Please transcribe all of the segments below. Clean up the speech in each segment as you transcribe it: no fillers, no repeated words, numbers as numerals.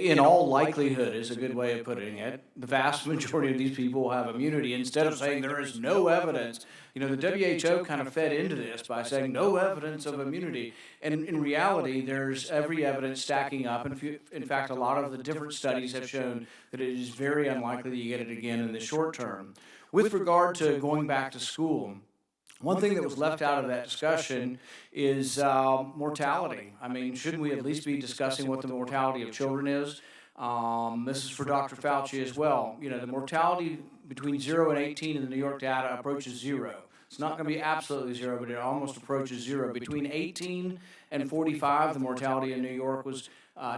in all likelihood is a good way of putting it. The vast majority of these people will have immunity. Instead of saying there is no evidence, you know, the WHO kind of fed into this by saying no evidence of immunity. And in reality, there's every evidence stacking up. And in fact, a lot of the different studies have shown that it is very unlikely that you get it again in the short term. With regard to going back to school, one thing that was left out of that discussion is mortality. I mean, shouldn't we at least be discussing what the mortality of children is? This is for Dr. Fauci as well. You know, the mortality between 0 and 18 in the New York data approaches 0. It's not going to be absolutely 0, but it almost approaches 0. Between 18 and 45, the mortality in New York was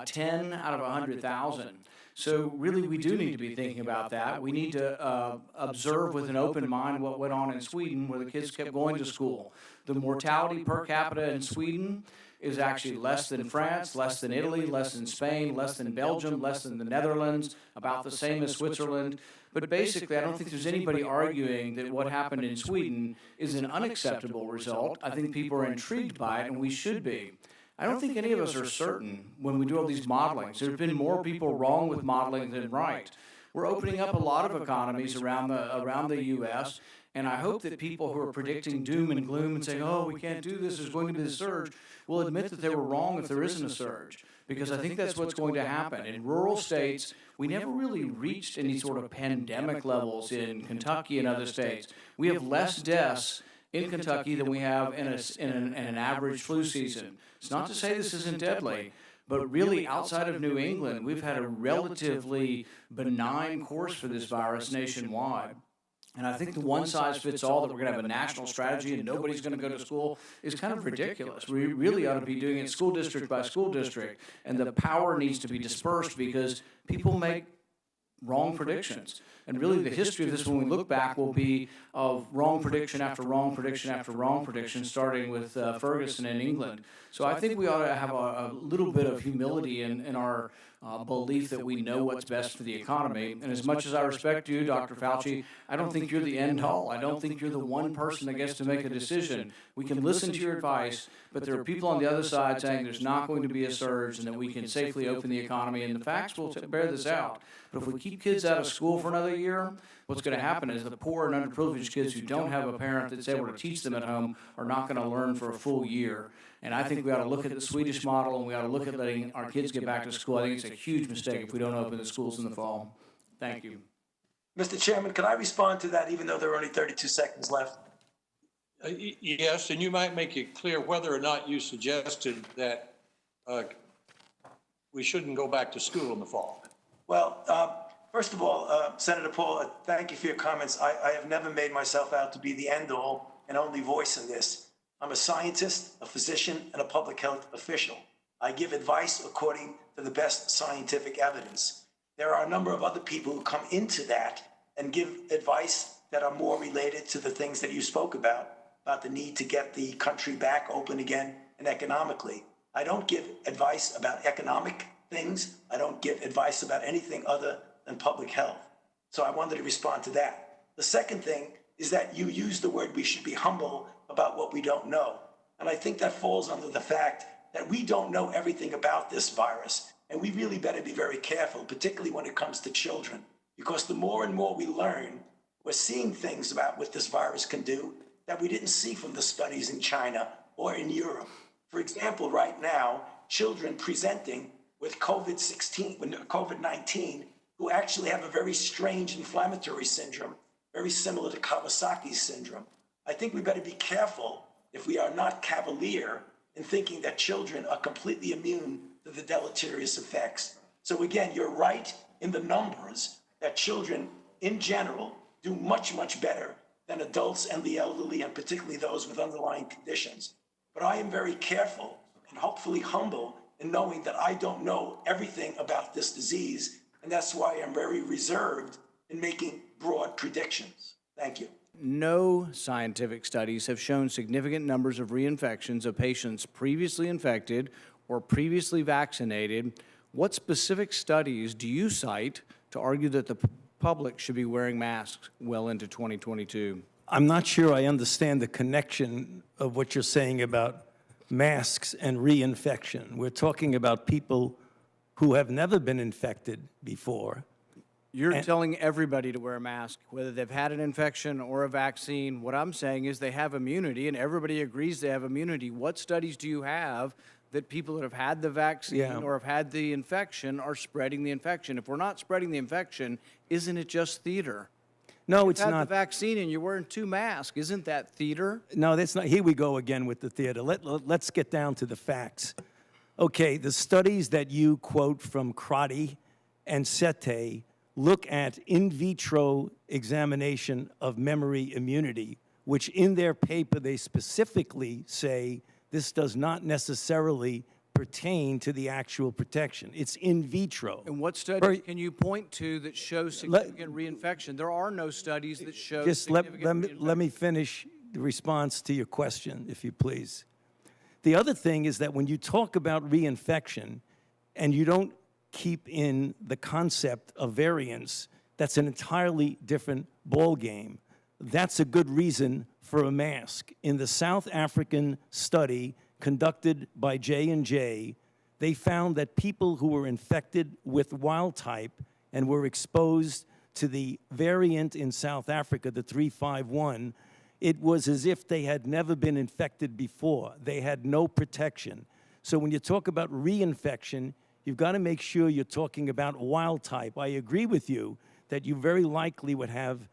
10 out of 100,000. So really, we do need to be thinking about that. We need to observe with an open mind what went on in Sweden, where the kids kept going to school. The mortality per capita in Sweden is actually less than France, less than Italy, less than Spain, less than Belgium, less than the Netherlands, about the same as Switzerland. But basically, I don't think there's anybody arguing that what happened in Sweden is an unacceptable result. I think people are intrigued by it, and we should be. I don't think any of us are certain when we do all these modelings. There have been more people wrong with modeling than right. We're opening up a lot of economies around the U.S., and I hope that people who are predicting doom and gloom and saying, oh, we can't do this, there's going to be a surge, will admit that they were wrong if there isn't a surge, because I think that's what's going to happen. In rural states, we never really reached any sort of pandemic levels in Kentucky and other states. We have less deaths in Kentucky than we have in an average flu season. It's not to say this isn't deadly, but really outside of New England, we've had a relatively benign course for this virus nationwide. And I think the one-size-fits-all that we're going to have a national strategy and nobody's going to go to school is kind of ridiculous. We really ought to be doing it school district by school district, and the power needs to be dispersed because people make wrong predictions. And really the history of this, when we look back, will be of wrong prediction after wrong prediction after wrong prediction, starting with Ferguson in England. So I think we ought to have a little bit of humility in our belief that we know what's best for the economy. And as much as I respect you, Dr. Fauci, I don't think you're the end all. I don't think you're the one person that gets to make a decision. We can listen to your advice, but there are people on the other side saying there's not going to be a surge and that we can safely open the economy, and the facts will bear this out. But if we keep kids out of school for another year, what's going to happen is the poor and underprivileged kids who don't have a parent that's able to teach them at home are not going to learn for a full year. And I think we ought to look at the Swedish model, and we ought to look at letting our kids get back to school. I think it's a huge mistake if we don't open the schools in the fall. Thank you. Mr. Chairman, can I respond to that, even though there are only 32 seconds left? Yes, and you might make it clear whether or not you suggested that we shouldn't go back to school in the fall. Well, first of all, Senator Paul, thank you for your comments. I have never made myself out to be the end-all and only voice in this. I'm a scientist, a physician, and a public health official. I give advice according to the best scientific evidence. There are a number of other people who come into that and give advice that are more related to the things that you spoke about the need to get the country back open again and economically. I don't give advice about economic things. I don't give advice about anything other than public health. So I wanted to respond to that. The second thing is that you use the word we should be humble about what we don't know. And I think that falls under the fact that we don't know everything about this virus. And we really better be very careful, particularly when it comes to children, because the more and more we learn, we're seeing things about what this virus can do that we didn't see from the studies in China or in Europe. For example, right now, children presenting with COVID-19 who actually have a very strange inflammatory syndrome, very similar to Kawasaki's syndrome. I think we better be careful if we are not cavalier in thinking that children are completely immune to the deleterious effects. So again, you're right in the numbers that children in general do much, much better than adults and the elderly, and particularly those with underlying conditions. But I am very careful and hopefully humble in knowing that I don't know everything about this disease, and that's why I'm very reserved in making broad predictions. Thank you. No scientific studies have shown significant numbers of reinfections of patients previously infected or previously vaccinated. What specific studies do you cite to argue that the public should be wearing masks well into 2022? I'm not sure I understand the connection of what you're saying about masks and reinfection. We're talking about people who have never been infected before. You're telling everybody to wear a mask, whether they've had an infection or a vaccine. What I'm saying is they have immunity, and everybody agrees they have immunity. What studies do you have that people that have had the vaccine or have had the infection are spreading the infection? If we're not spreading the infection, isn't it just theater? No, it's Had not. the vaccine and you're wearing 2 masks. Isn't that theater? No, that's not. Here we go again with the theater. Let's get down to the facts. Okay, the studies that you quote from Crotty and Sete look at in vitro examination of memory immunity, which in their paper they specifically say this does not necessarily pertain to the actual protection. It's in vitro. And what studies can you point to that show significant reinfection? There are no studies that show Just significant let me finish the response to your question, if you please. The other thing is that when you talk about reinfection and you don't keep in the concept of variants, that's an entirely different ballgame. That's a good reason for a mask. In the South African study conducted by J&J, they found that people who were infected with wild type and were exposed to the variant in South Africa, the 351, it was as if they had never been infected before. They had no protection. So when you talk about reinfection, you've got to make sure you're talking about wild type. I agree with you that you very likely would have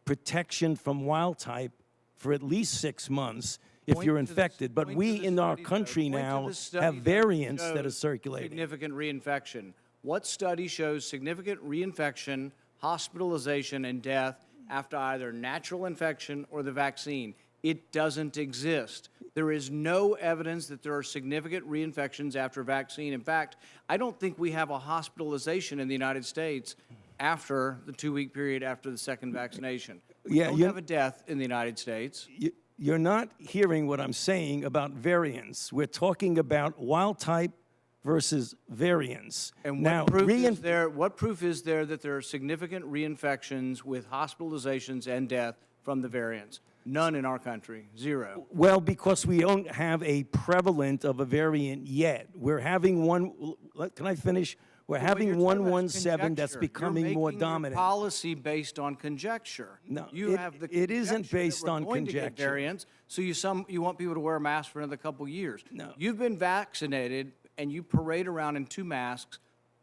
protection from wild type for at least 6 months if you're infected. But we in our country now have variants that are circulating. Significant reinfection. What study shows significant reinfection, hospitalization, and death after either natural infection or the vaccine? It doesn't exist. There is no evidence that there are significant reinfections after vaccine. In fact, I don't think we have a hospitalization in the United States after the 2-week period after the second vaccination. We don't have a death in the United States. You're not hearing what I'm saying about variants. We're talking about wild type versus variants. And now, what proof is there that there are significant reinfections with hospitalizations and death from the variants? None in our country. Zero. Well, because we don't have a prevalent of a variant yet. We're having one, can I finish? We're having 117 that's becoming more dominant. Your policy based on conjecture. No, it isn't based on conjecture. Variants, so you want people to wear a mask for another couple years. No. You've been vaccinated and you parade around in 2 masks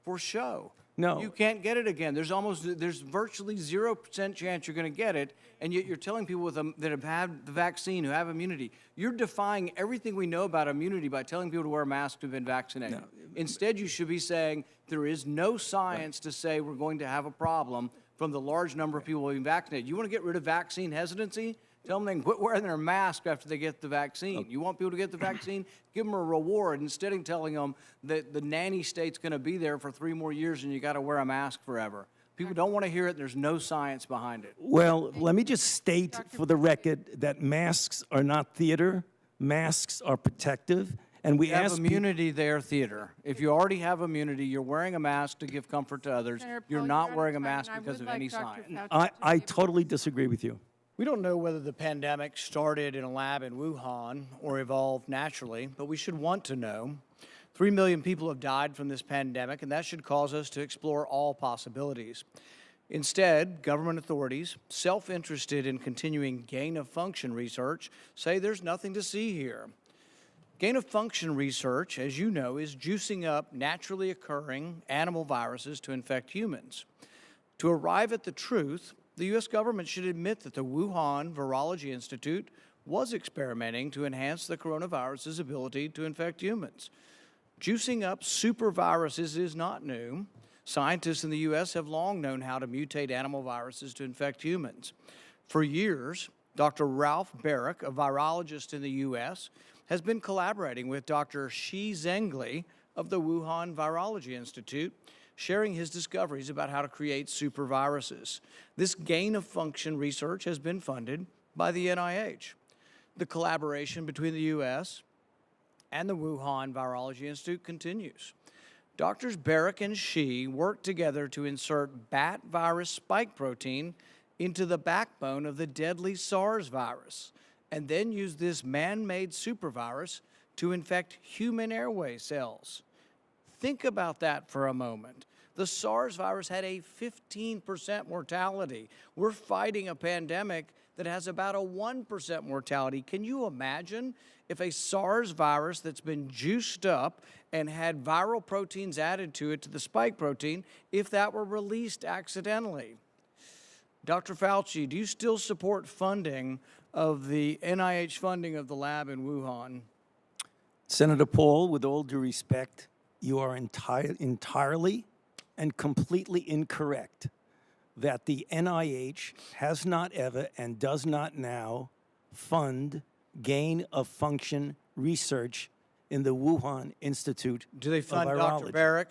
for show. No. You can't get it again. There's virtually 0% chance you're going to get it, and yet you're telling people that have had the vaccine, who have immunity. You're defying everything we know about immunity by telling people to wear a mask who've been vaccinated. No. Instead, you should be saying there is no science to say we're going to have a problem from the large number of people being vaccinated. You want to get rid of vaccine hesitancy? Tell them they can quit wearing their mask after they get the vaccine. You want people to get the vaccine? Give them a reward instead of telling them that the nanny state's going to be there for 3 more years and you got to wear a mask forever. People don't want to hear it. There's no science behind it. Well, let me just state for the record that masks are not theater. Masks are protective. And we have immunity there, theater. If you already have immunity, you're wearing a mask to give comfort to others. You're not wearing a mask because of any science. I totally disagree with you. We don't know whether the pandemic started in a lab in Wuhan or evolved naturally, but we should want to know. 3 million people have died from this pandemic, and that should cause us to explore all possibilities. Instead, government authorities, self-interested in continuing gain-of-function research, say there's nothing to see here. Gain-of-function research, as you know, is juicing up naturally occurring animal viruses to infect humans. To arrive at the truth, the U.S. government should admit that the Wuhan Virology Institute was experimenting to enhance the coronavirus's ability to infect humans. Juicing up superviruses is not new. Scientists in the U.S. have long known how to mutate animal viruses to infect humans. For years, Dr. Ralph Barrick, a virologist in the U.S., has been collaborating with Dr. Shi Zhengli of the Wuhan Virology Institute, sharing his discoveries about how to create superviruses. This gain-of-function research has been funded by the NIH. The collaboration between the U.S. and the Wuhan Virology Institute continues. Doctors Barrick and Shi worked together to insert bat virus spike protein into the backbone of the deadly SARS virus, and then use this man-made supervirus to infect human airway cells. think about that for a moment. The SARS virus had a 15% mortality. We're fighting a pandemic that has about a 1% mortality. Can you imagine if a SARS virus that's been juiced up and had viral proteins added to it, to the spike protein, if that were released accidentally? Dr. Fauci, do you still support funding of the NIH funding of the lab in Wuhan? Senator Paul, with all due respect, you are entirely and completely incorrect that the NIH has not ever and does not now fund gain-of-function research in the Wuhan Institute Do they fund of Dr. Virology. Barrick?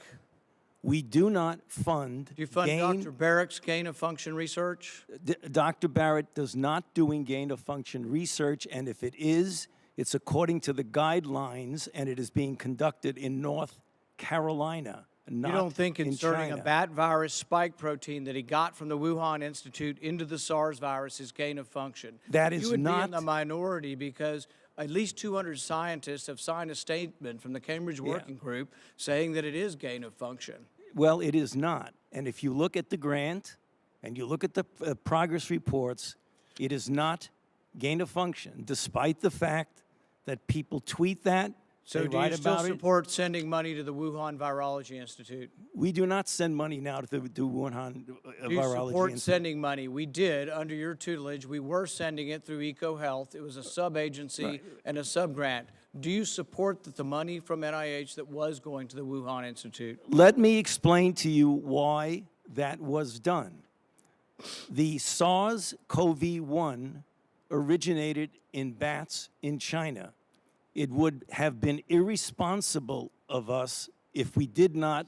We do not fund Do you fund Dr. Barrick's gain-of-function research? Dr. Barrett does not doing gain-of-function research, and if it is, it's according to the guidelines, and it is being conducted in North Carolina, not You don't think in inserting China. a bat virus spike protein that he got from the Wuhan Institute into the SARS virus is gain of function? That is You would be not- in the minority because at least 200 scientists have signed a statement from the Cambridge Working Group saying that it is gain of function. Well, it is not. And if you look at the grant and you look at the progress reports, it is not gain of function, despite the fact that people tweet that. So they do write you still about it. support sending money to the Wuhan Virology Institute? We do not send money now to the Wuhan Do you Virology support Institute. sending money? We did, under your tutelage. We were sending it through EcoHealth. It was a sub-agency and a sub-grant. Do you support that the money from NIH that was going to the Wuhan Institute? Let me explain to you why that was done. The SARS-CoV-1 originated in bats in China. It would have been irresponsible of us if we did not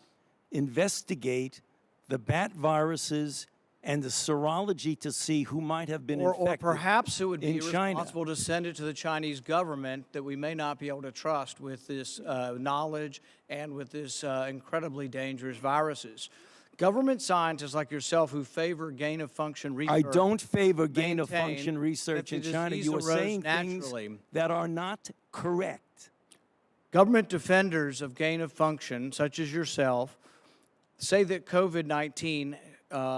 investigate the bat viruses and the serology to see who might have been infected. Or perhaps it would be in China. irresponsible to send it to the Chinese government that we may not be able to trust with this knowledge and with this incredibly dangerous viruses. Government scientists like yourself who favor gain-of-function research. I don't favor maintain gain-of-function research that in the China. disease You are arose saying naturally. things that are not correct. Government defenders of gain-of-function, such as yourself, say that COVID-19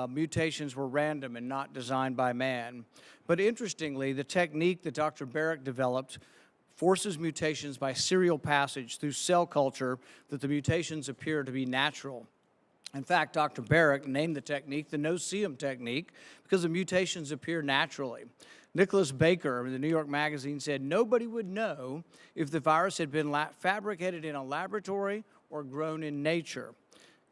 mutations were random and not designed by man. But interestingly, the technique that Dr. Barrick developed forces mutations by serial passage through cell culture that the mutations appear to be natural. In fact, Dr. Barrick named the technique the no-see-em technique because the mutations appear naturally. Nicholas Baker of the New York Magazine said nobody would know if the virus had been fabricated in a laboratory or grown in nature.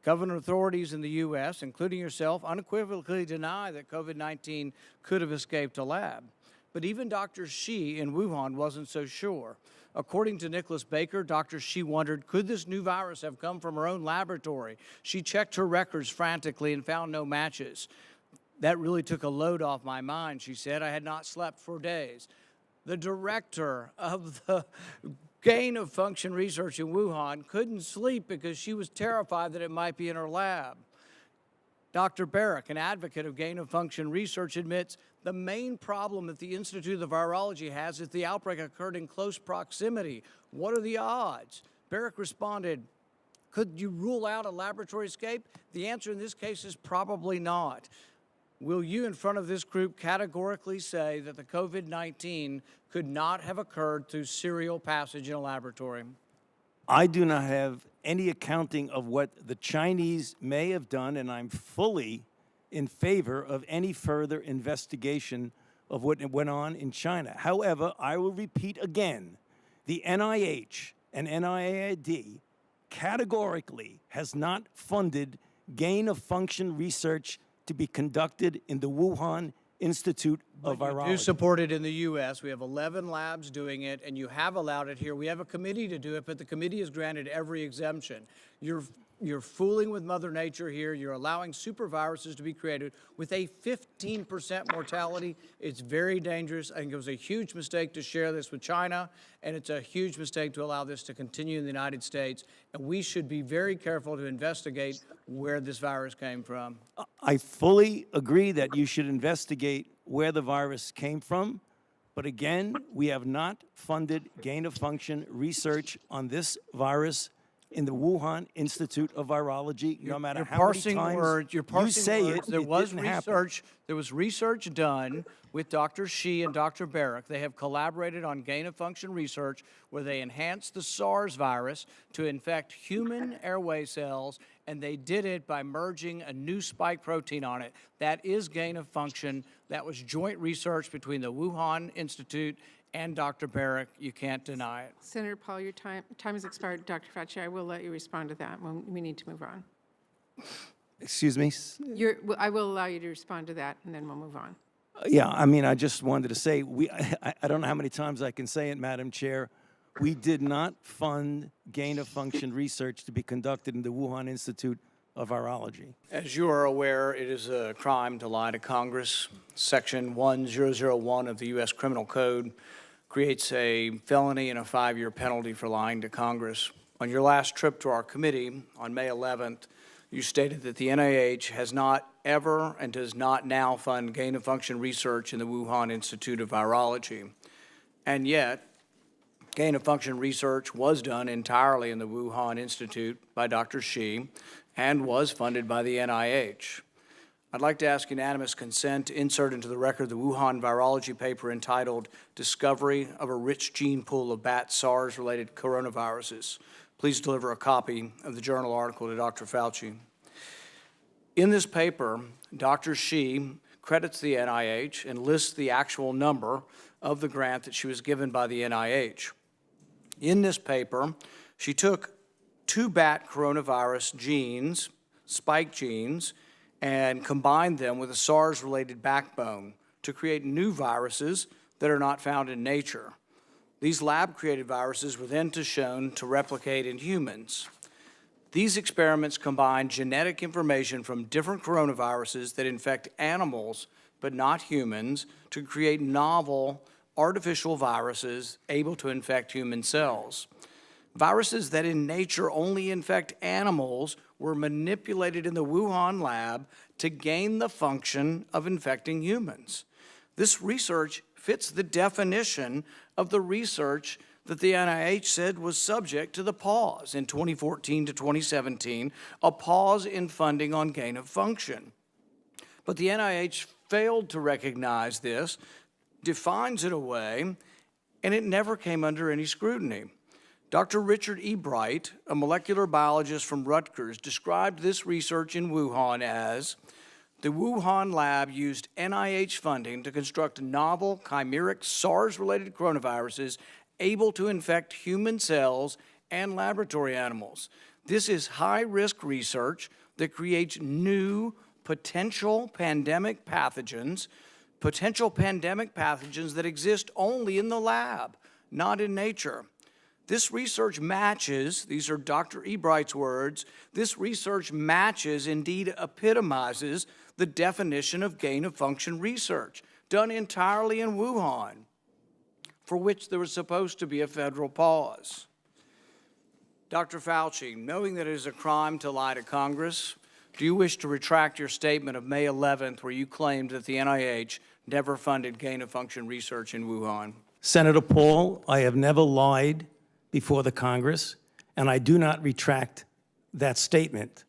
Government authorities in the U.S., including yourself, unequivocally deny that COVID-19 could have escaped a lab. But even Dr. Shi in Wuhan wasn't so sure. According to Nicholas Baker, Dr. Shi wondered, could this new virus have come from her own laboratory? She checked her records frantically and found no matches. That really took a load off my mind, she said. I had not slept for days. The director of the gain-of-function research in Wuhan couldn't sleep because she was terrified that it might be in her lab. Dr. Barrick, an advocate of gain-of-function research, admits the main problem that the Institute of Virology has is the outbreak occurred in close proximity. What are the odds? Barrick responded, could you rule out a laboratory escape? The answer in this case is probably not. Will you, in front of this group, categorically say that the COVID-19 could not have occurred through serial passage in a laboratory? I do not have any accounting of what the Chinese may have done, and I'm fully in favor of any further investigation of what went on in China. However, I will repeat again, the NIH and NIAID categorically has not funded gain-of-function research to be conducted in the Wuhan Institute of Virology. You do support it in the U.S. We have 11 labs doing it, and you have allowed it here. We have a committee to do it, but the committee has granted every exemption. You're fooling with Mother Nature here. You're allowing superviruses to be created with a 15% mortality. It's very dangerous. I think it was a huge mistake to share this with China, and it's a huge mistake to allow this to continue in the United States. And we should be very careful to investigate where this virus came from. I fully agree that you should investigate where the virus came from, but again, we have not funded gain-of-function research on this virus in the Wuhan Institute of Virology, no matter You're how many parsing times words. You're parsing you say words. it, There it was didn't happen. research. There was research done with Dr. Shi and Dr. Barrick. They have collaborated on gain-of-function research where they enhanced the SARS virus to infect human airway cells, and they did it by merging a new spike protein on it. That is gain-of-function. That was joint research between the Wuhan Institute and Dr. Barrick. You can't deny it. Senator Paul, your time has expired. Dr. Fauci, I will let you respond to that when we need to move on. Excuse me? I will allow you to respond to that, and then we'll move on. Yeah, I mean, I just wanted to say, I don't know how many times I can say it, Madam Chair. We did not fund gain-of-function research to be conducted in the Wuhan Institute of Virology. As you are aware, it is a crime to lie to Congress. Section 1001 of the U.S. Criminal Code creates a felony and a 5-year penalty for lying to Congress. On your last trip to our committee on May 11th, you stated that the NIH has not ever and does not now fund gain-of-function research in the Wuhan Institute of Virology. And yet, gain-of-function research was done entirely in the Wuhan Institute by Dr. Shi and was funded by the NIH. I'd like to ask unanimous consent to insert into the record the Wuhan virology paper entitled Discovery of a Rich Gene Pool of Bat SARS-Related Coronaviruses. Please deliver a copy of the journal article to Dr. Fauci. In this paper, Dr. Shi credits the NIH and lists the actual number of the grant that she was given by the NIH. In this paper, she took 2 bat coronavirus genes, spike genes, and combined them with a SARS-related backbone to create new viruses that are not found in nature. These lab-created viruses were then shown to replicate in humans. These experiments combined genetic information from different coronaviruses that infect animals but not humans to create novel artificial viruses able to infect human cells. Viruses that in nature only infect animals were manipulated in the Wuhan lab to gain the function of infecting humans. This research fits the definition of the research that the NIH said was subject to the pause in 2014 to 2017, a pause in funding on gain of function. But the NIH failed to recognize this, defines it away, and it never came under any scrutiny. Dr. Richard E. Bright, a molecular biologist from Rutgers, described this research in Wuhan as the Wuhan lab used NIH funding to construct novel chimeric SARS-related coronaviruses able to infect human cells and laboratory animals. This is high-risk research that creates new potential pandemic pathogens that exist only in the lab, not in nature. This research matches, these are Dr. E. Bright's words, this research matches, indeed epitomizes, the definition of gain-of-function research, done entirely in Wuhan, for which there was supposed to be a federal pause. Dr. Fauci, knowing that it is a crime to lie to Congress, do you wish to retract your statement of May 11th where you claimed that the NIH never funded gain-of-function research in Wuhan? Senator Paul, I have never lied before the Congress, and I do not retract that statement.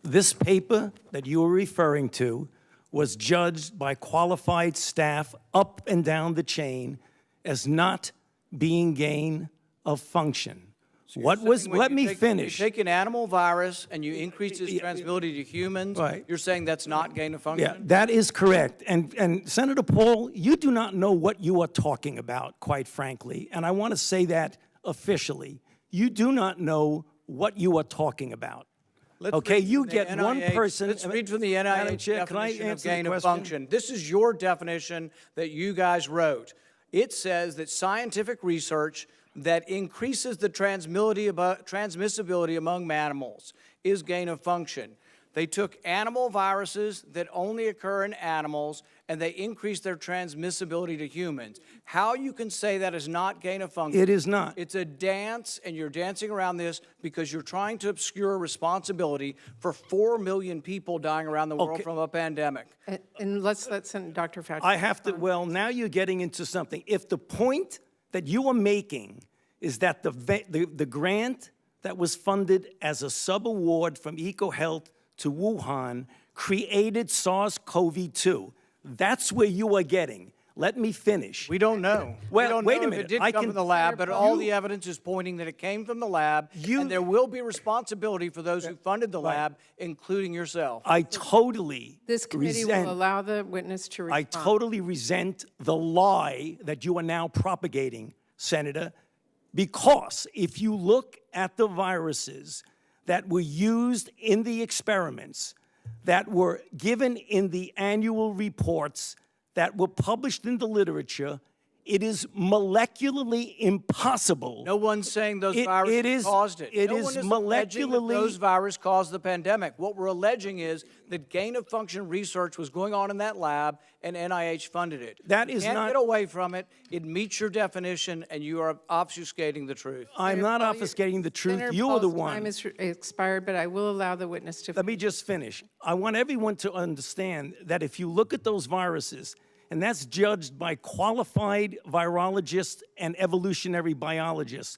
This paper that you are referring to was judged by qualified staff up and down the chain as not being gain of function. Let me finish. You take an animal virus and you increase its transmissibility to humans, right. You're saying that's not gain of function? Yeah, that is correct. And Senator Paul, you do not know what you are talking about, quite frankly. And I want to say that officially. You do not know what you are talking about. Okay, you get one person. Let's read from the NIH definition of gain of function. This is your definition that you guys wrote. It says that scientific research that increases the transmissibility among animals is gain of function. They took animal viruses that only occur in animals and they increased their transmissibility to humans. How you can say that is not gain of function? It is not. It's a dance, and you're dancing around this because you're trying to obscure responsibility for 4 million people dying around the world from a pandemic. And let's let Dr. Fauci. I have to, well, now you're getting into something. If the point that you are making is that the grant that was funded as a sub-award from EcoHealth to Wuhan created SARS-CoV-2. That's where you are getting. Let me finish. We don't know. Well, We don't wait know a if minute. it did I come can- from the lab, but all You- the evidence is pointing that it came from the lab, and there will be responsibility for those who funded the lab, including yourself. I totally This committee resent, will allow the witness to respond. I totally resent the lie that you are now propagating, Senator, because if you look at the viruses that were used in the experiments, that were given in the annual reports, that were published in the literature, it is molecularly impossible. No one's saying those It viruses is- caused it. it No is one is alleging that molecularly- those viruses caused the pandemic. What we're alleging is that gain-of-function research was going on in that lab, and NIH funded it. That You is can't not- get away from it. It meets your definition, and you are obfuscating the truth. I'm not Paul, your- obfuscating the truth. Senator You are the Paul's one. time is expired, but I will allow the witness to. Let me just finish. I want everyone to understand that if you look at those viruses, and that's judged by qualified virologists and evolutionary biologists,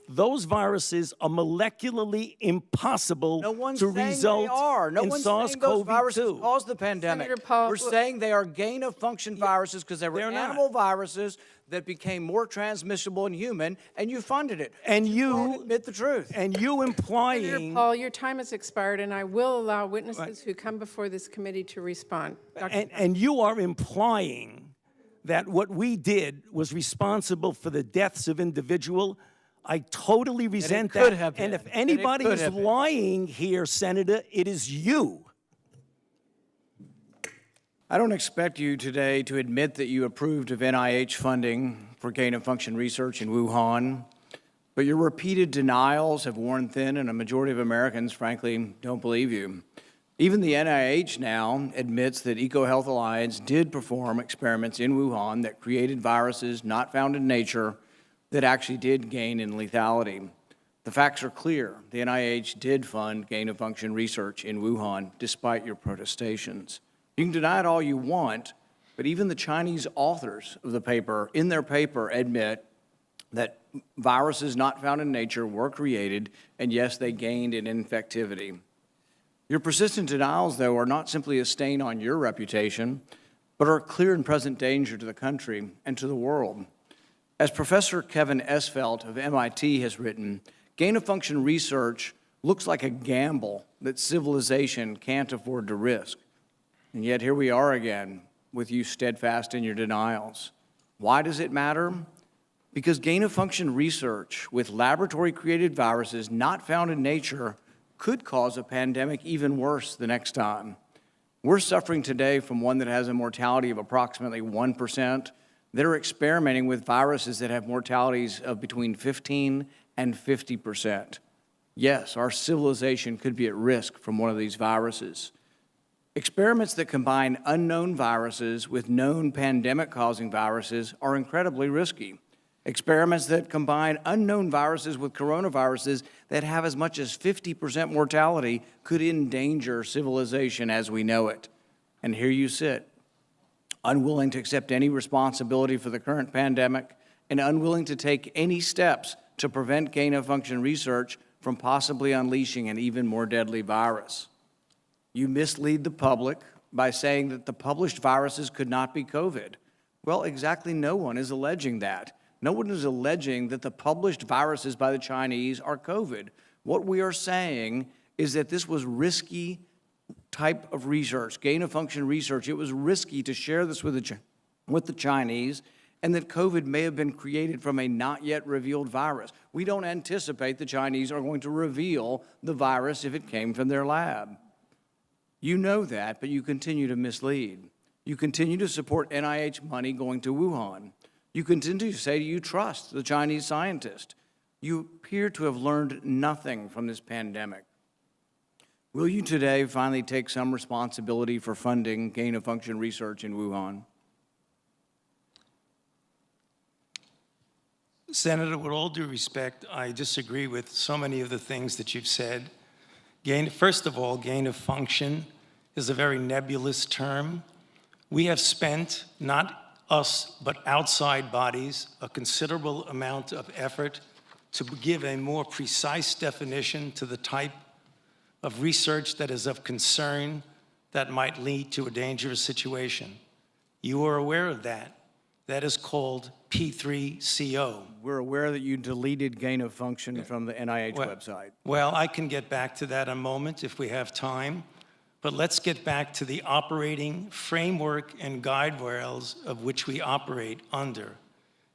those viruses are molecularly impossible No one's to saying result they are. No in one's saying those viruses SARS-CoV-2. caused the pandemic. Senator Paul, We're saying they are gain-of-function viruses because they were they're not. animal viruses that became more transmissible in human, and you funded it. And won't you, admit the truth. and you Senator implying, Paul, your time has expired, and I will allow witnesses who come before this committee to respond. Dr. and you are implying that what we did was responsible for the deaths of individual. I totally resent could that. have And been. if And it anybody could is have been. lying here, Senator, it is you. I don't expect you today to admit that you approved of NIH funding for gain-of-function research in Wuhan, but your repeated denials have worn thin, and a majority of Americans, frankly, don't believe you. Even the NIH now admits that EcoHealth Alliance did perform experiments in Wuhan that created viruses not found in nature that actually did gain in lethality. The facts are clear. The NIH did fund gain-of-function research in Wuhan, despite your protestations. You can deny it all you want, but even the Chinese authors of the paper, in their paper, admit that viruses not found in nature were created, and yes, they gained in infectivity. Your persistent denials, though, are not simply a stain on your reputation, but are a clear and present danger to the country and to the world. As Professor Kevin Esfelt of MIT has written, gain-of-function research looks like a gamble that civilization can't afford to risk. And yet here we are again, with you steadfast in your denials. Why does it matter? Because gain-of-function research with laboratory-created viruses not found in nature could cause a pandemic even worse the next time. We're suffering today from one that has a mortality of approximately 1%. They're experimenting with viruses that have mortalities of between 15 and 50%. Yes, our civilization could be at risk from one of these viruses. Experiments that combine unknown viruses with known pandemic-causing viruses are incredibly risky. Experiments that combine unknown viruses with coronaviruses that have as much as 50% mortality could endanger civilization as we know it. And here you sit, unwilling to accept any responsibility for the current pandemic and unwilling to take any steps to prevent gain-of-function research from possibly unleashing an even more deadly virus. You mislead the public by saying that the published viruses could not be COVID. Well, exactly no one is alleging that. No one is alleging that the published viruses by the Chinese are COVID. What we are saying is that this was risky type of research, gain-of-function research. It was risky to share this with the Chinese, and that COVID may have been created from a not yet revealed virus. We don't anticipate the Chinese are going to reveal the virus if it came from their lab. You know that, but you continue to mislead. You continue to support NIH money going to Wuhan. You continue to say you trust the Chinese scientist. You appear to have learned nothing from this pandemic. Will you today finally take some responsibility for funding gain-of-function research in Wuhan? Senator, with all due respect, I disagree with so many of the things that you've said. First of all, gain of function is a very nebulous term. We have spent, not us, but outside bodies, a considerable amount of effort to give a more precise definition to the type of research that is of concern that might lead to a dangerous situation. You are aware of that. That is called P3CO. We're aware that you deleted gain of function from the NIH website. Well, I can get back to that in a moment if we have time, but let's get back to the operating framework and guide rails of which we operate under.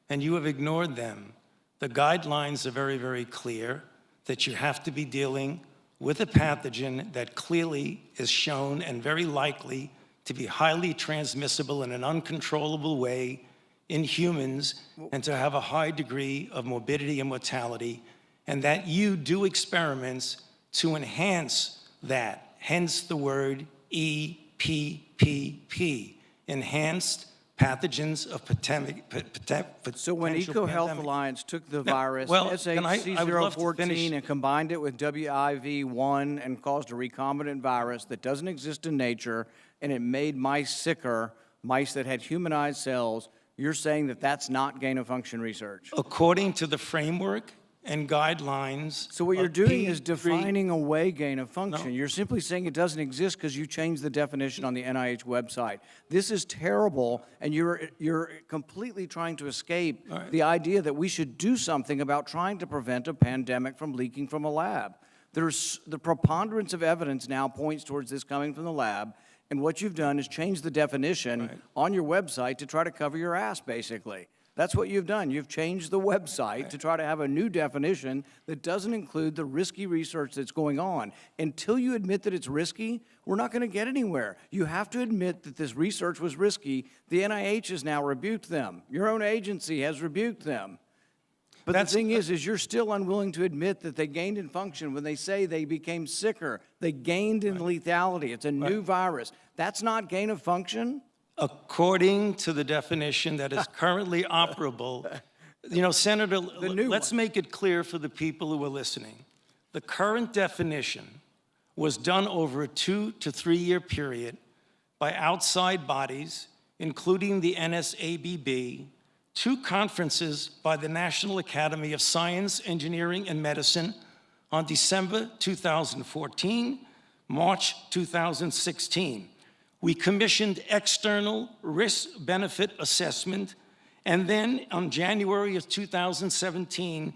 And you have ignored them. The guidelines are very, very clear that you have to be dealing with a pathogen that clearly is shown and very likely to be highly transmissible in an uncontrollable way in humans and to have a high degree of morbidity and mortality, and that you do experiments to enhance that, hence the word EPPP, enhanced pathogens of So when potential EcoHealth pandemic. Alliance took the virus, well, can I would love to finish. SHC014, and combined it with WIV1 and caused a recombinant virus that doesn't exist in nature, and it made mice sicker, mice that had humanized cells, you're saying that that's not gain-of-function research? According to the framework and guidelines. So what you're of doing is P3 defining away gain-of-function. You're simply saying it doesn't exist because you changed the definition on the NIH website. This is terrible, and you're completely trying to escape the idea that we should do something about trying to prevent a pandemic from leaking from a lab. There's the preponderance of evidence now points towards this coming from the lab, and what you've done is change the definition on your website to try to cover your ass, basically. That's what you've done. You've changed the website to try to have a new definition that doesn't include the risky research that's going on. Until you admit that it's risky, we're not going to get anywhere. You have to admit that this research was risky. The NIH has now rebuked them. Your own agency has rebuked them. But the thing is you're still unwilling to admit that they gained in function when they say they became sicker. They gained in lethality. It's a new virus. That's not gain of function? According to the definition that is currently operable, you know, Senator, let's make it clear for the people who are listening. The current definition was done over a 2 to 3 year period by outside bodies, including the NSABB, 2 conferences by the National Academy of Science, Engineering, and Medicine on December 2014, March 2016. We commissioned external risk-benefit assessment, and then on January of 2017,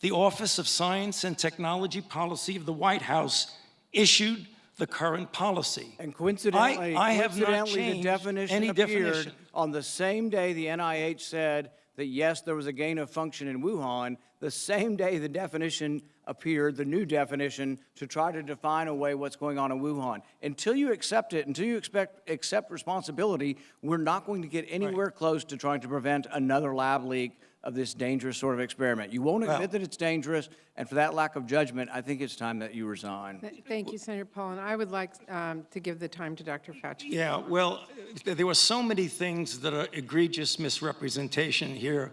the Office of Science and Technology Policy of the White House issued the current policy. And coincidentally, I have not the changed definition any appeared definition. on the same day the NIH said that, yes, there was a gain of function in Wuhan. The same day the definition appeared, the new definition, to try to define away what's going on in Wuhan. Until you accept it, until you accept responsibility, we're not going to get anywhere close to trying to prevent another lab leak of this dangerous sort of experiment. You won't admit that it's dangerous, and for that lack of judgment, I think it's time that you resign. Thank you, Senator Paul, and I would like to give the time to Dr. Fauci. Yeah, well, there were so many things that are egregious misrepresentation here,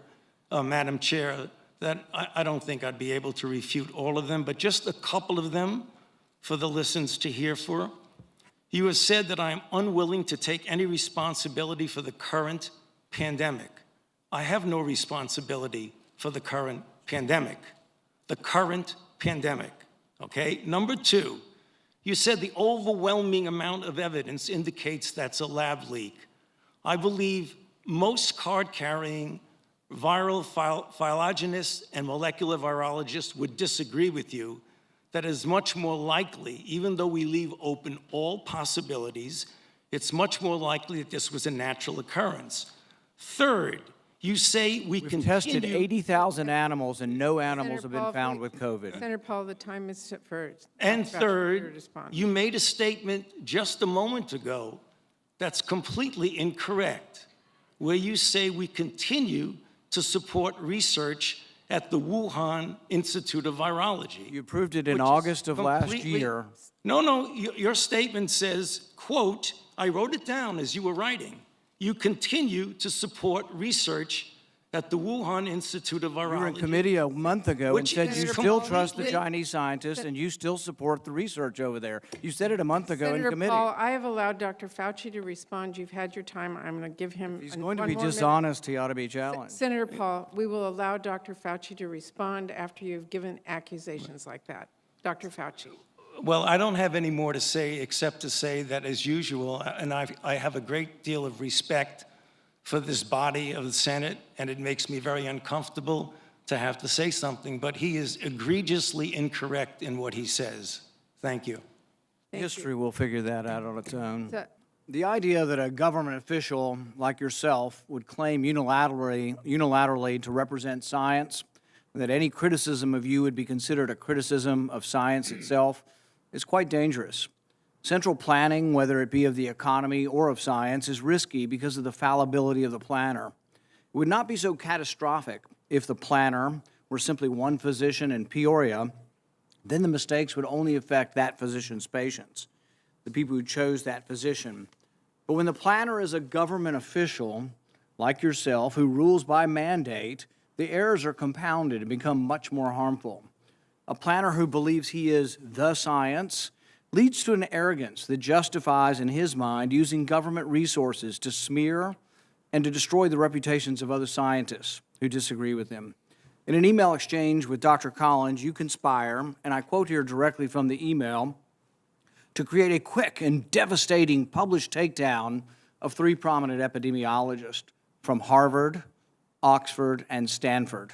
Madam Chair, that I don't think I'd be able to refute all of them, but just a couple of them for the listeners to hear for. You have said that I am unwilling to take any responsibility for the current pandemic. I have no responsibility for the current pandemic. The current pandemic, okay? Number 2, you said the overwhelming amount of evidence indicates that's a lab leak. I believe most card-carrying viral phylogenists and molecular virologists would disagree with you that is much more likely, even though we leave open all possibilities, it's much more likely that this was a natural occurrence. Third, you say we can Tested 80,000 animals, and no animals have been Paul, found with COVID. Senator Paul, the time is for And Dr. Fauci to third, respond. you made a statement just a moment ago that's completely incorrect, where you say we continue to support research at the Wuhan Institute of Virology. You proved it in which is August of last completely- year. No, your statement says, quote, I wrote it down as you were writing, you continue to support research that the Wuhan Institute of You were in Virology... committee a month ago and Which said is you Senator still Paul, trust the you- Chinese scientists and you still support the research over there. You said it a month ago in Senator committee. Paul, I have allowed Dr. Fauci to respond. You've had your time. I'm going to give him If he's one going to more be minute. dishonest, he ought to be challenged. Senator Paul, we will allow Dr. Fauci to respond after you've given accusations like that. Dr. Fauci. Well, I don't have any more to say except to say that, as usual, and I have a great deal of respect for this body of the Senate, and it makes me very uncomfortable to have to say something, but he is egregiously incorrect in what he says. Thank you. History will figure that out on its own. So- The idea that a government official like yourself would claim unilaterally to represent science, that any criticism of you would be considered a criticism of science itself, is quite dangerous. Central planning, whether it be of the economy or of science, is risky because of the fallibility of the planner. It would not be so catastrophic if the planner were simply one physician in Peoria. Then the mistakes would only affect that physician's patients, the people who chose that physician. But when the planner is a government official, like yourself, who rules by mandate, the errors are compounded and become much more harmful. A planner who believes he is the science leads to an arrogance that justifies, in his mind, using government resources to smear and to destroy the reputations of other scientists who disagree with him. In an email exchange with Dr. Collins, you conspire, and I quote here directly from the email, to create a quick and devastating published takedown of 3 prominent epidemiologists from Harvard, Oxford, and Stanford.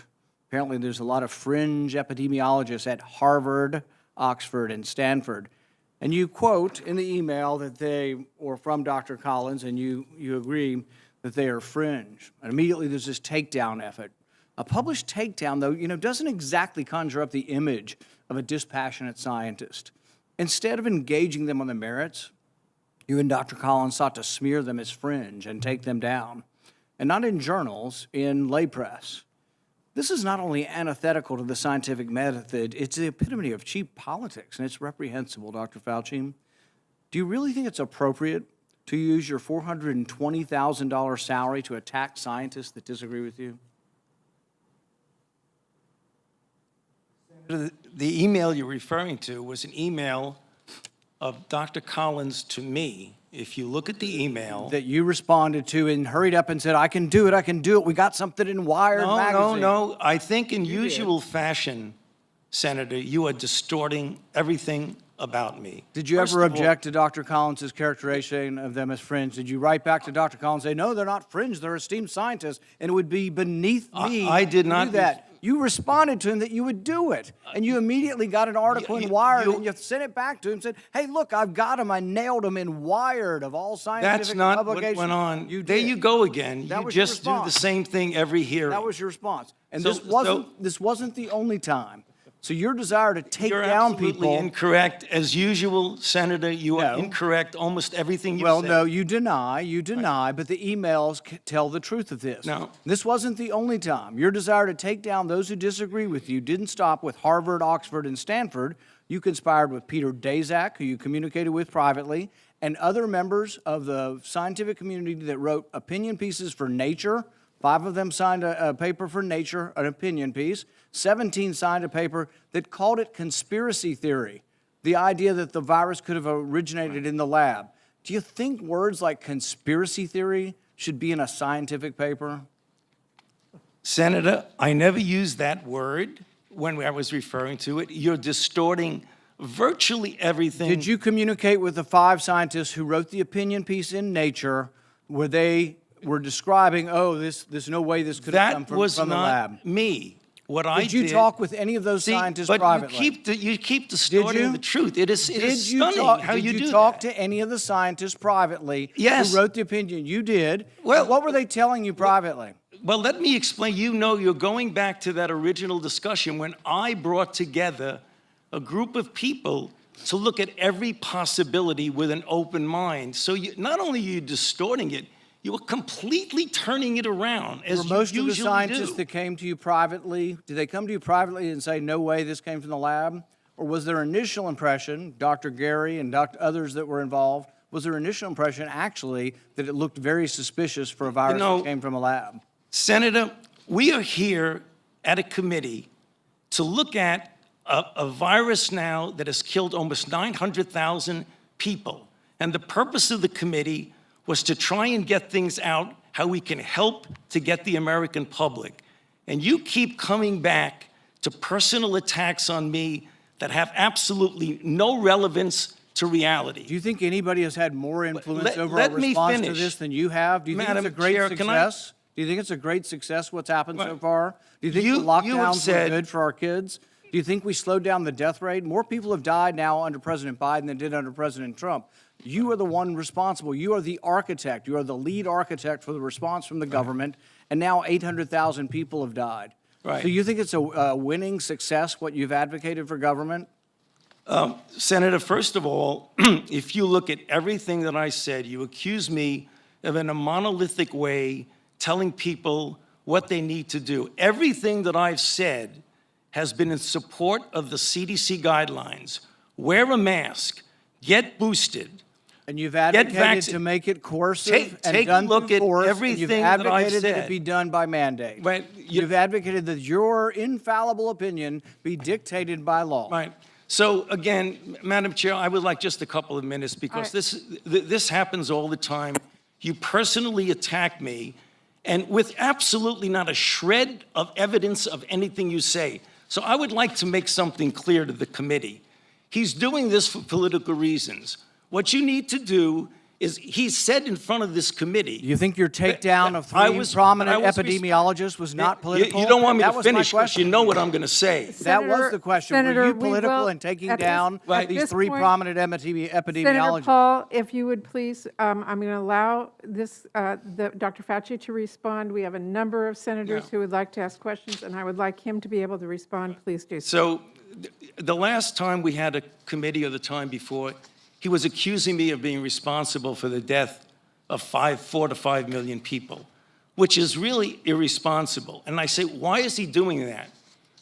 Apparently, there's a lot of fringe epidemiologists at Harvard, Oxford, and Stanford. And you quote in the email that they, or from Dr. Collins, and you agree that they are fringe. And immediately there's this takedown effort. A published takedown, though, doesn't exactly conjure up the image of a dispassionate scientist. Instead of engaging them on the merits, you and Dr. Collins sought to smear them as fringe and take them down. And not in journals, in lay press. This is not only antithetical to the scientific method, it's the epitome of cheap politics, and it's reprehensible, Dr. Fauci. Do you really think it's appropriate to use your $420,000 salary to attack scientists that disagree with you? The email you're referring to was an email of Dr. Collins to me. If you look at the email... That you responded to and hurried up and said, I can do it. We got something in Wired magazine. No. I think in usual fashion, Senator, you are distorting everything about me. Did you ever object to Dr. Collins' characterization of them as fringe? Did you write back to Dr. Collins and say, no, they're not fringe, they're esteemed scientists, and it would be beneath me I did to not do that? You responded to him that you would do it, and you immediately got an article in Wired, and you sent it back to him and said, hey, look, I've got him, I nailed him in Wired of all scientific That's not publications. what went on. You There did. you go again. That You was your just do the response. same thing every hearing. That was your response. And So- this wasn't the only time. So your desire to take You're down absolutely people... incorrect. As usual, Senator, you are No. incorrect almost everything you Well, said. no, you deny, but the emails tell the truth of this. No. This wasn't the only time. Your desire to take down those who disagree with you didn't stop with Harvard, Oxford, and Stanford. You conspired with Peter Daszak, who you communicated with privately, and other members of the scientific community that wrote opinion pieces for Nature. 5 of them signed a paper for Nature, an opinion piece. 17 signed a paper that called it conspiracy theory, the idea that the virus could have originated in the lab. Do you think words like conspiracy theory should be in a scientific paper? Senator, I never used that word when I was referring to it. You're distorting virtually everything. Did you communicate with the 5 scientists who wrote the opinion piece in Nature where they were describing, oh, there's no way this could have come That from was the lab? not me. What I Did did... you talk with any of those See, scientists but privately? you keep distorting you? the truth. It is stunning how you do Did you talk that. to any of the scientists privately Yes. who wrote the opinion? You did. Well- What were they telling you privately? Well, let me explain. You know, you're going back to that original discussion when I brought together a group of people to look at every possibility with an open mind. So not only are you distorting it, you are completely turning it around, as Were you most of the usually scientists do. that came to you privately, did they come to you privately and say, no way, this came from the lab? Or was their initial impression, Dr. Gary and others that were involved, was their initial impression actually that it looked very suspicious for a virus that came from a lab? Senator, we are here at a committee to look at a virus now that has killed almost 900,000 people. And the purpose of the committee was to try and get things out, how we can help to get the American public. And you keep coming back to personal attacks on me that have absolutely no relevance to reality. Do you think anybody has had more influence over our let me response to finish. this than you have? Do you think Madam it's a great Chair, can I- success? Do you think it's a great success what's happened so Right. far? Do you think You- the you have lockdowns were said- good for our kids? Do you think we slowed down the death rate? More people have died now under President Biden than did under President Trump. You are the one responsible. You are the architect. You are the lead architect for the response from the government, and now 800,000 people have died. Right. So you think it's a winning success, what you've advocated for government? Senator, first of all, if you look at everything that I said, you accuse me of in a monolithic way telling people what they need to do. Everything that I've said has been in support of the CDC guidelines. Wear a mask, get boosted. And you've advocated to make it coercive and take a done look through at force, and everything you've that I've advocated that said. it be done by mandate. Right, You've advocated that your infallible opinion be dictated by law. Right. So again, Madam Chair, I would like just a couple of minutes because this happens all the time. You personally attack me, and with absolutely not a shred of evidence of anything you say. So I would like to make something clear to the committee. He's doing this for political reasons. What you need to do is, he said in front of this committee. Do you think your takedown of I three was- prominent I was epidemiologists was not political? You don't want me That to was my finish because question. you know what I'm going to say. That was the question. Were Senator, you we political will- in taking at this- down at these this three point- prominent Senator epidemiologists? Paul, if you would please, I'm going to allow Dr. Fauci to respond. We have a number of senators Yeah. who would like to ask questions, and I would like him to be able to respond. Please do so. So the last time we had a committee, or the time before, he was accusing me of being responsible for the death of 4 to 5 million people, which is really irresponsible. And I say, why is he doing that?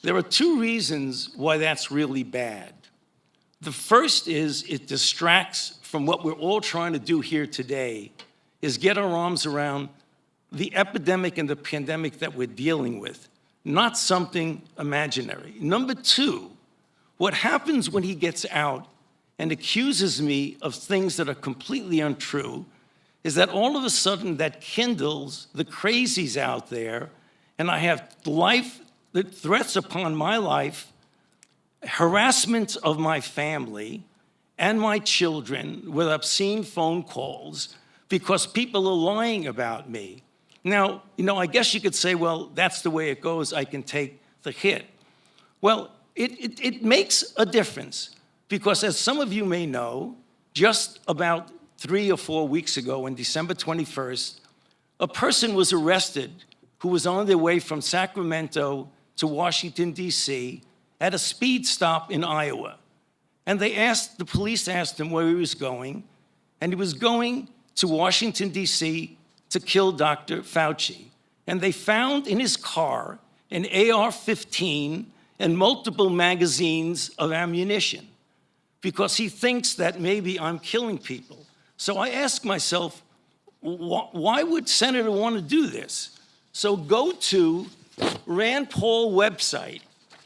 There are two reasons why that's really bad. The first is it distracts from what we're all trying to do here today, is get our arms around the epidemic and the pandemic that we're dealing with, not something imaginary. Number two, what happens when he gets out and accuses me of things that are completely untrue is that all of a sudden that kindles the crazies out there, and I have threats upon my life, harassment of my family and my children with obscene phone calls because people are lying about me. Now, I guess you could say, well, that's the way it goes. I can take the hit. Well, it makes a difference because, as some of you may know, just about 3 or 4 weeks ago, on December 21st, a person was arrested who was on their way from Sacramento to Washington, D.C., at a speed stop in Iowa. And the police asked him where he was going, and he was going to Washington, D.C. to kill Dr. Fauci. And they found in his car an AR-15 and multiple magazines of ammunition because he thinks that maybe I'm killing people. So I ask myself, why would Senator want to do this? So go to Rand Paul website,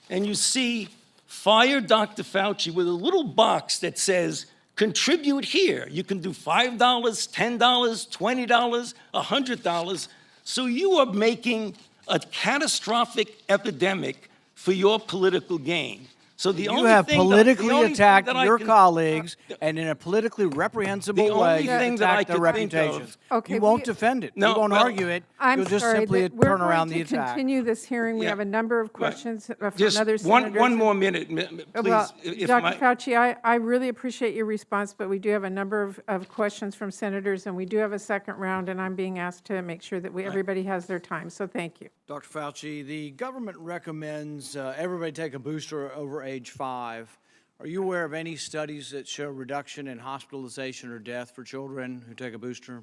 and you see Fire Dr. Fauci with a little box that says, contribute here. You can do $5, $10, $20, $100. So you are making a catastrophic epidemic for your political gain. So the You only have thing that- the politically only thing attacked that I your can- colleagues, and in a politically reprehensible The only way, you thing that I attacked their could think of- reputations. Okay, You won't we- defend it. No, You won't well, argue it. I'm You'll just sorry, simply but we're turn around the going to attack. continue this hearing. We Yeah. have a number of questions from Just other one senators. more minute, please. Well, if Dr. my- Fauci, I really appreciate your response, but we do have a number of questions from senators, and we do have a second round, and I'm being asked to make sure that everybody has their time, so thank you. Dr. Fauci, the government recommends everybody take a booster over age 5. Are you aware of any studies that show reduction in hospitalization or death for children who take a booster?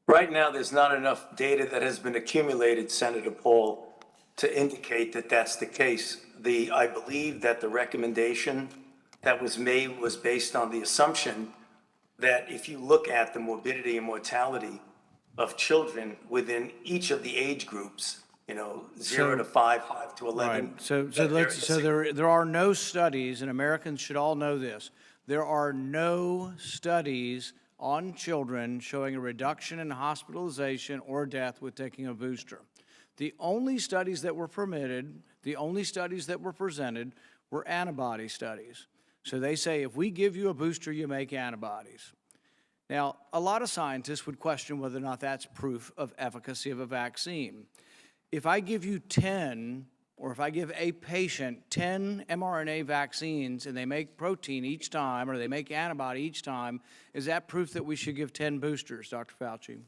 Right now, there's not enough data that has been accumulated, Senator Paul, to indicate that that's the case. I believe that the recommendation that was made was based on the assumption that if you look at the morbidity and mortality of children within each of the age groups, 0 to 5, 5 to 11. Right, so that there are no studies, and Americans should all know this. There are no studies on children showing a reduction in hospitalization or death with taking a booster. The only studies that were permitted, the only studies that were presented were antibody studies. So they say if we give you a booster, you make antibodies. Now, a lot of scientists would question whether or not that's proof of efficacy of a vaccine. If I give you 10, or if I give a patient 10 mRNA vaccines and they make protein each time, or they make antibody each time, is that proof that we should give 10 boosters, Dr. Fauci?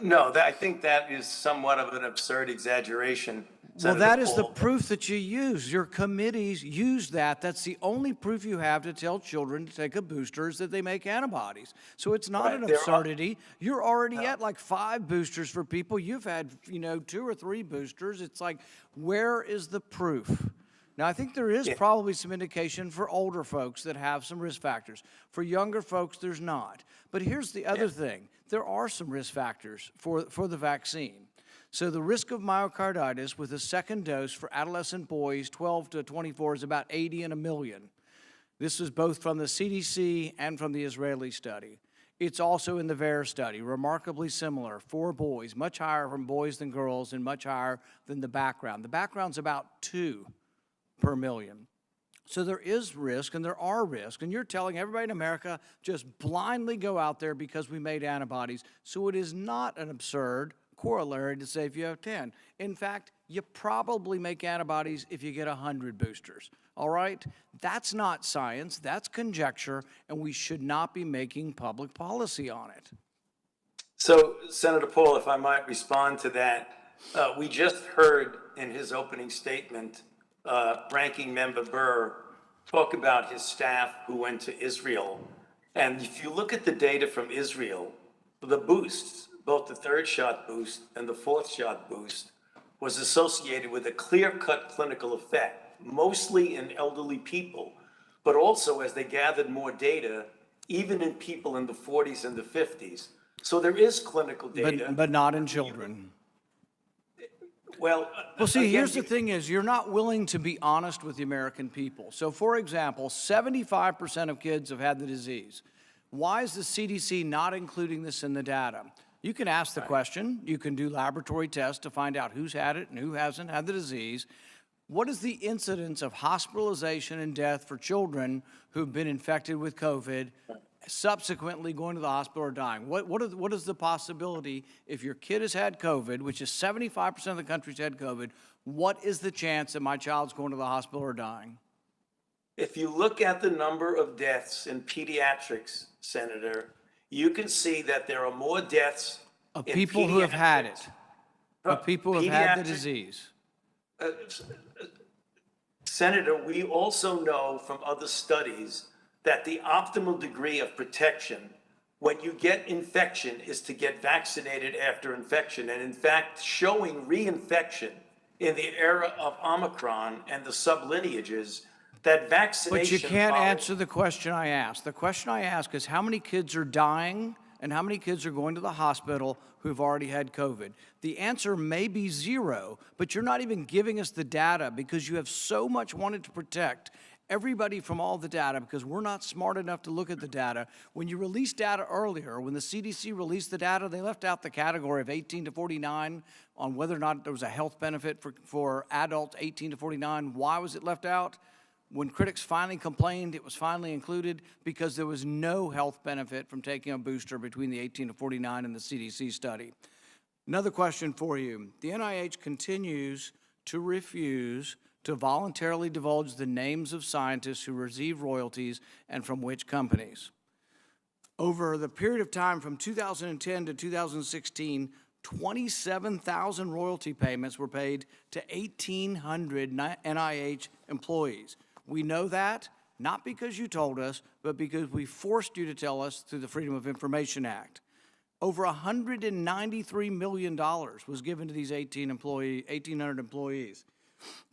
No, I think that is somewhat of an absurd exaggeration. Well, Senator that is the Paul. proof that you use. Your committees use that. That's the only proof you have to tell children to take a booster is that they make antibodies. So it's not Right, an there are- absurdity. You're already at like 5 boosters for people. You've had, 2 or 3 boosters. It's like, where is the proof? Now, I think there is probably some indication for older folks that have some risk factors. For younger folks, there's not. But here's the other thing. There are some risk factors for the vaccine. So the risk of myocarditis with a second dose for adolescent boys 12 to 24 is about 80 in a million. This is both from the CDC and from the Israeli study. It's also in the VAERS study, remarkably similar for boys, much higher from boys than girls and much higher than the background. The background's about 2 per million. So there is risk and there are risks, and you're telling everybody in America just blindly go out there because we made antibodies. So it is not an absurd corollary to say if you have 10. In fact, you probably make antibodies if you get 100 boosters, all right? That's not science, that's conjecture, and we should not be making public policy on it. So, Senator Paul, if I might respond to that, we just heard in his opening statement, Ranking Member Burr talk about his staff who went to Israel. And if you look at the data from Israel, the boosts, both the 3rd shot boost and the 4th shot boost, was associated with a clear-cut clinical effect, mostly in elderly people, but also as they gathered more data, even in people in the 40s and the 50s. So there is clinical data. But not in children. Well, see, again, here's the thing is, you're not willing to be honest with the American people. So, for example, 75% of kids have had the disease. Why is the CDC not including this in the data? You can ask the question. You can do laboratory tests to find out who's had it and who hasn't had the disease. What is the incidence of hospitalization and death for children who've been infected with COVID, subsequently going to the hospital or dying? What is the possibility if your kid has had COVID, which is 75% of the country's had COVID, what is the chance that my child's going to the hospital or dying? if you look at the number of deaths in pediatrics, Senator, you can see that there are more deaths Of in people who have had it, pediatrics- of people who have had the pediatric- disease. Senator, we also know from other studies that the optimal degree of protection when you get infection is to get vaccinated after infection. And in fact, showing reinfection in the era of Omicron and the sublineages, that vaccination. But you can't follows- answer the question I asked. The question I ask is how many kids are dying and how many kids are going to the hospital who've already had COVID? The answer may be 0, but you're not even giving us the data because you have so much wanted to protect everybody from all the data because we're not smart enough to look at the data. When you released data earlier, when the CDC released the data, they left out the category of 18 to 49 on whether or not there was a health benefit for adults 18 to 49. Why was it left out? When critics finally complained, it was finally included because there was no health benefit from taking a booster between the 18 to 49 and the CDC study. Another question for you. The NIH continues to refuse to voluntarily divulge the names of scientists who receive royalties and from which companies. Over the period of time from 2010 to 2016, 27,000 royalty payments were paid to 1,800 NIH employees. We know that, not because you told us, but because we forced you to tell us through the Freedom of Information Act. Over $193 million was given to these 1,800 employees.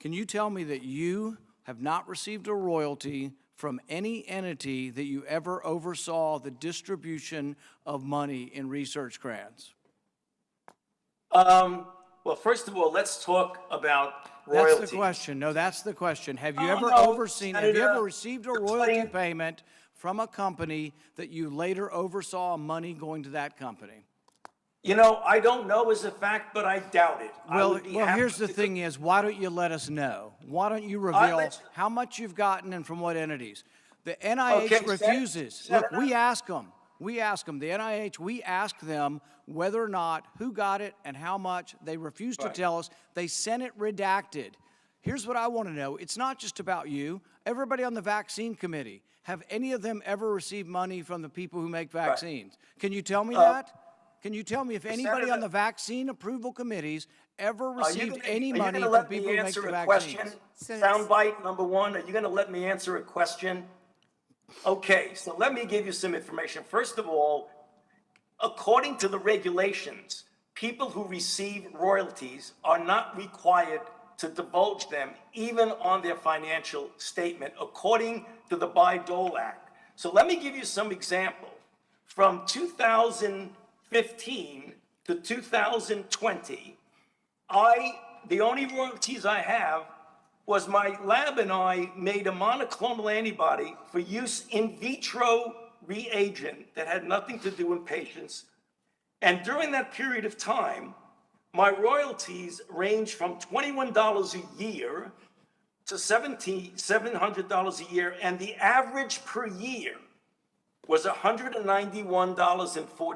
Can you tell me that you have not received a royalty from any entity that you ever oversaw the distribution of money in research grants? Well, first of all, let's talk about royalties. That's the question. No, that's the question. Have you Oh, ever no, overseen, have you Senator, ever received a you're royalty playing- payment from a company that you later oversaw money going to that company? You know, I don't know as a fact, but I doubt it. I Well, would be well, happy here's the to- thing is, why don't you let us know? Why don't you reveal let you- how much you've gotten and from what entities? The Okay, NIH refuses. Look, Senator. we ask them. The NIH, we ask them whether or not, who got it and how much. They refuse to Right. tell us. They sent it redacted. Here's what I want to know. It's not just about you. Everybody on the vaccine committee, have any of them ever received money from the people who make vaccines? Can you tell me that? Can you tell me if anybody on Senator- the vaccine approval committees ever Are you received gonna- any are you money gonna from let me people who make answer the a vaccines? question? Senator- Soundbite number one, are you going to let me answer a question? Okay, so let me give you some information. First of all, according to the regulations, people who receive royalties are not required to divulge them even on their financial statement, according to the Bayh-Dole Act. So let me give you some example. From 2015 to 2020, the only royalties I have was my lab and I made a monoclonal antibody for use in vitro reagent that had nothing to do in patients. And during that period of time, my royalties ranged from $21 a year to $700 a year, and the average per year was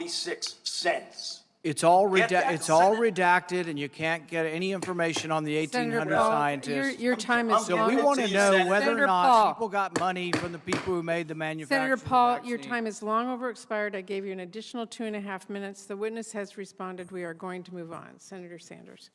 $191.46. It's all Get that, redacted, and you can't get any information on the Senator 1,800 Paul, scientists. your time is I'm So long. we giving it want to to you, know Senator. whether or Senator not Paul. people got money from the people who made the manufacturing Senator Paul, your vaccine. time is long over expired. I gave you an additional 2.5 minutes. The witness has responded. We are going to move on. Senator Sanders.